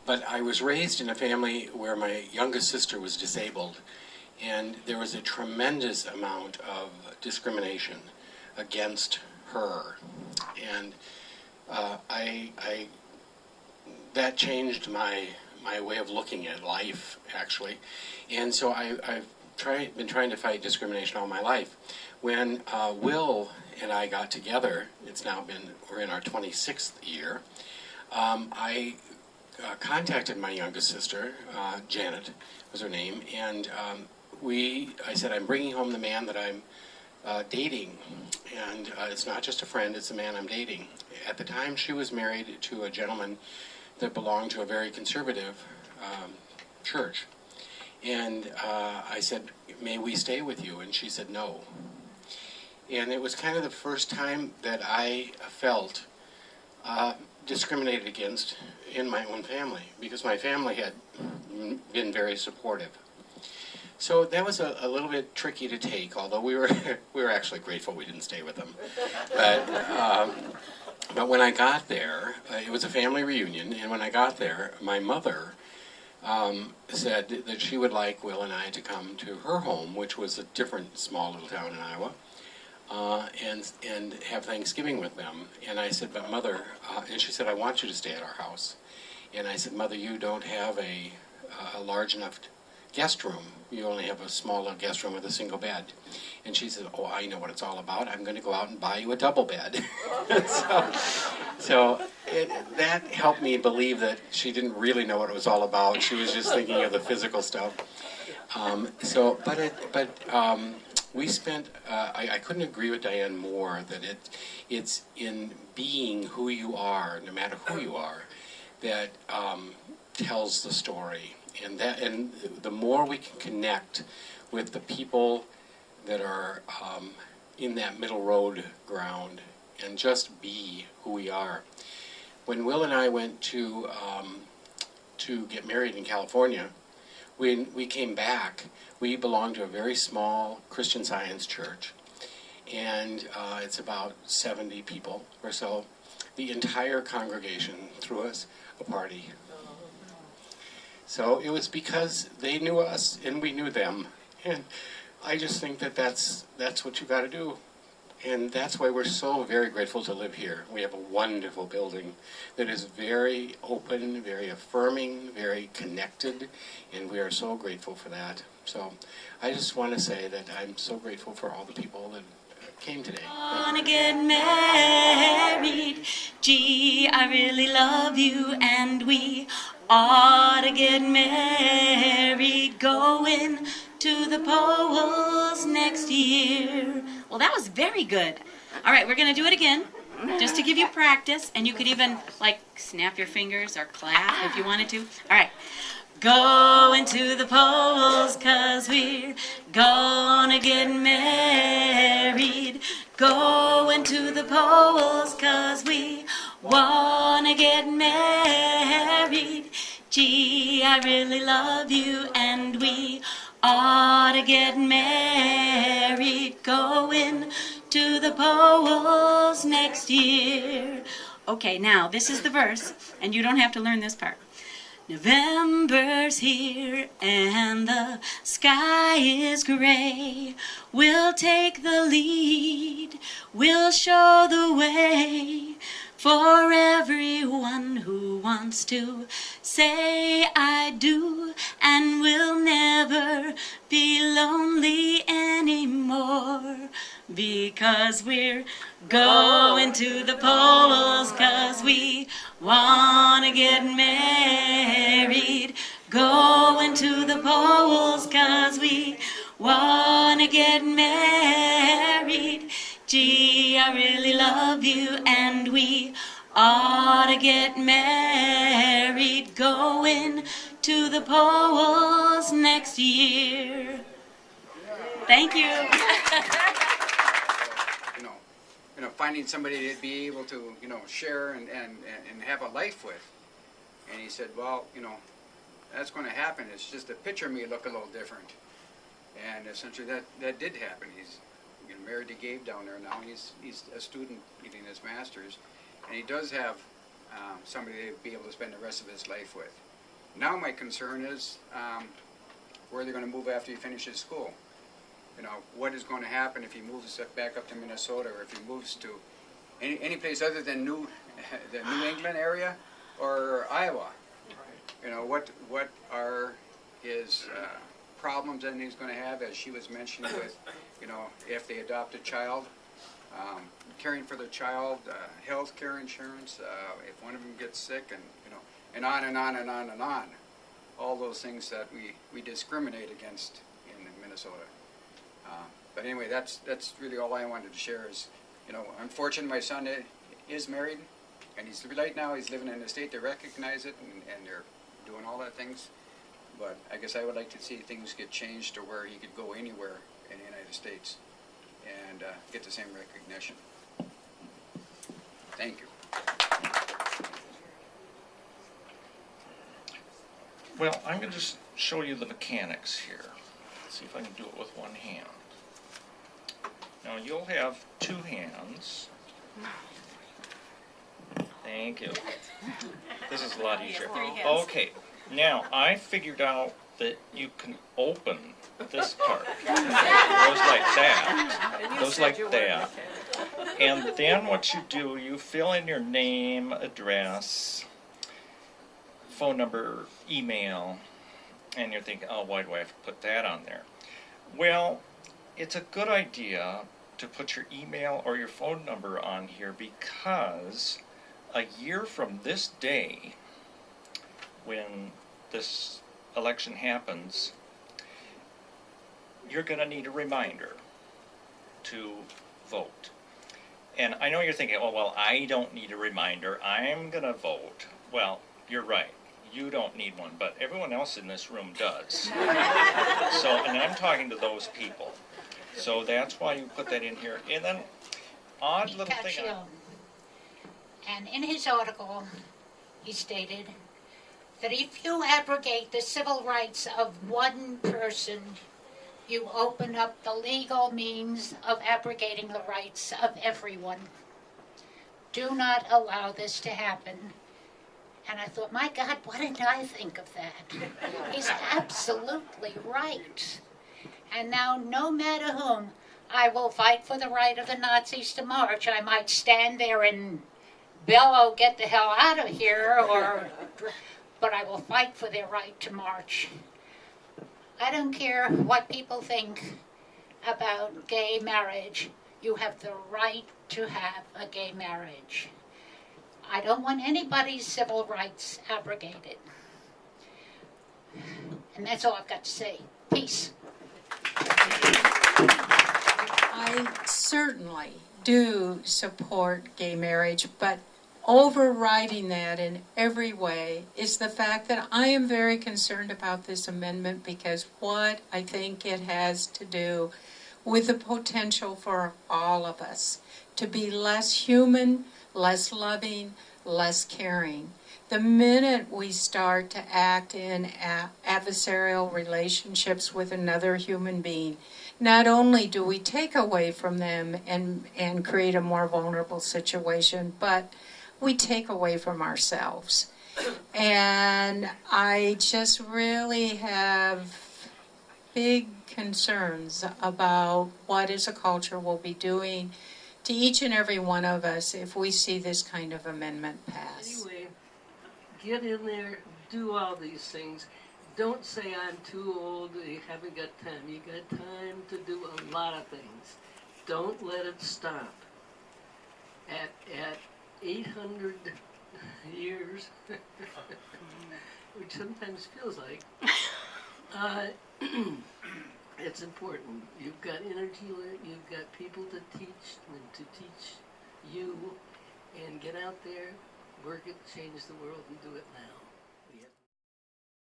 But I was raised in a family where my youngest sister was disabled, and there was a tremendous amount of discrimination against her. And that changed my way of looking at life, actually. And so I've been trying to fight discrimination all my life. When Will and I got together, we're in our 26th year, I contacted my youngest sister, Janet was her name, and I said, I'm bringing home the man that I'm dating, and it's not just a friend, it's a man I'm dating. At the time, she was married to a gentleman that belonged to a very conservative church. And I said, may we stay with you? And she said no. And it was kind of the first time that I felt discriminated against in my own family, because my family had been very supportive. So that was a little bit tricky to take, although we were actually grateful we didn't stay with them. But when I got there, it was a family reunion, and when I got there, my mother said that she would like Will and I to come to her home, which was a different small little town in Iowa, and have Thanksgiving with them. And I said, but Mother, and she said, I want you to stay at our house. And I said, Mother, you don't have a large enough guest room. You only have a small little guest room with a single bed. And she said, oh, I know what it's all about. I'm going to go out and buy you a double bed. So that helped me believe that she didn't really know what it was all about. She was just thinking of the physical stuff. We spent, I couldn't agree with Diane more that it's in being who you are, no matter who you are, that tells the story. And the more we can connect with the people that are in that middle road ground and just be who we are. When Will and I went to get married in California, when we came back, we belonged to a very small Christian Science church, and it's about 70 people or so. The entire congregation threw us a party. So it was because they knew us and we knew them, and I just think that that's what you got to do. And that's why we're so very grateful to live here. We have a wonderful building that is very open, very affirming, very connected, and we are so grateful for that. So I just want to say that I'm so grateful for all the people that came today. Wanna get married, gee, I really love you, and we ought to get married, going to the polls next year. Well, that was very good. All right, we're going to do it again, just to give you practice, and you could even, like, snap your fingers or clap if you wanted to. All right. Going to the polls 'cause we're gonna get married. Going to the polls 'cause we wanna get married. Gee, I really love you, and we ought to get married. Going to the polls next year. Okay, now this is the verse, and you don't have to learn this part. November's here and the sky is gray. We'll take the lead, we'll show the way for everyone who wants to say I do, and we'll never be lonely anymore. Because we're going to the polls 'cause we wanna get married. Going to the polls 'cause we wanna get married. Gee, I really love you, and we ought to get married. Going to the polls next year. Thank you. Finding somebody to be able to, share and have a life with. And he said, well, that's going to happen. It's just the picture may look a little different. And essentially that did happen. He's married to Gabe down there now. He's a student getting his master's. And he does have somebody they'd be able to spend the rest of his life with. Now my concern is where they're going to move after he finishes school. You know, what is going to happen if he moves back up to Minnesota, or if he moves to any place other than the New England area or Iowa. You know, what are his problems that he's going to have, as she was mentioning, with, you know, if they adopt a child, caring for the child, health care insurance, if one of them gets sick, and, you know, and on and on and on and on. All those things that we discriminate against in Minnesota. But anyway, that's really all I wanted to share is, you know, I'm fortunate my son is married, and he's right now he's living in a state that recognize it, and they're doing all that things. But I guess I would like to see things get changed to where he could go anywhere in the United States and get the same recognition. Thank you. Well, I'm going to just show you the mechanics here. See if I can do it with one hand. Now you'll have two hands. Thank you. This is a lot easier. Okay, now I figured out that you can open this part. It goes like that. Goes like that. And then what you do, you fill in your name, address, phone number, email, and you're thinking, oh, why do I have to put that on there? Well, it's a good idea to put your email or your phone number on here, because a year from this day, when this election happens, you're going to need a reminder to vote. And I know you're thinking, oh, well, I don't need a reminder. I'm going to vote. Well, you're right. You don't need one, but everyone else in this room does. So, and I'm talking to those people. So that's why you put that in here. And then, odd little thing. And in his article, he stated that if you abrogate the civil rights of one person, you open up the legal means of abrogating the rights of everyone. Do not allow this to happen. And I thought, my God, what did I think of that? He's absolutely right. And now, no matter whom, I will fight for the right of the Nazis to march. I might stand there and bellow, get the hell out of here, but I will fight for their right to march. I don't care what people think about gay marriage. You have the right to have a gay marriage. I don't want anybody's civil rights abrogated. And that's all I've got to say. Peace. I certainly do support gay marriage, but overriding that in every way is the fact that I am very concerned about this amendment, because what I think it has to do with the potential for all of us to be less human, less loving, less caring. The minute we start to act in adversarial relationships with another human being, not only do we take away from them and create a more vulnerable situation, but we take away from ourselves. And I just really have big concerns about what as a culture we'll be doing to each and every one of us if we see this kind of amendment pass. Anyway, get in there, do all these things. Don't say I'm too old, you haven't got time. You got time to do a lot of things. Don't let it stop. At 800 years, which sometimes feels like, it's important. You've got energy, you've got people to teach and to teach you, and get out there, work it, change the world, and do it now.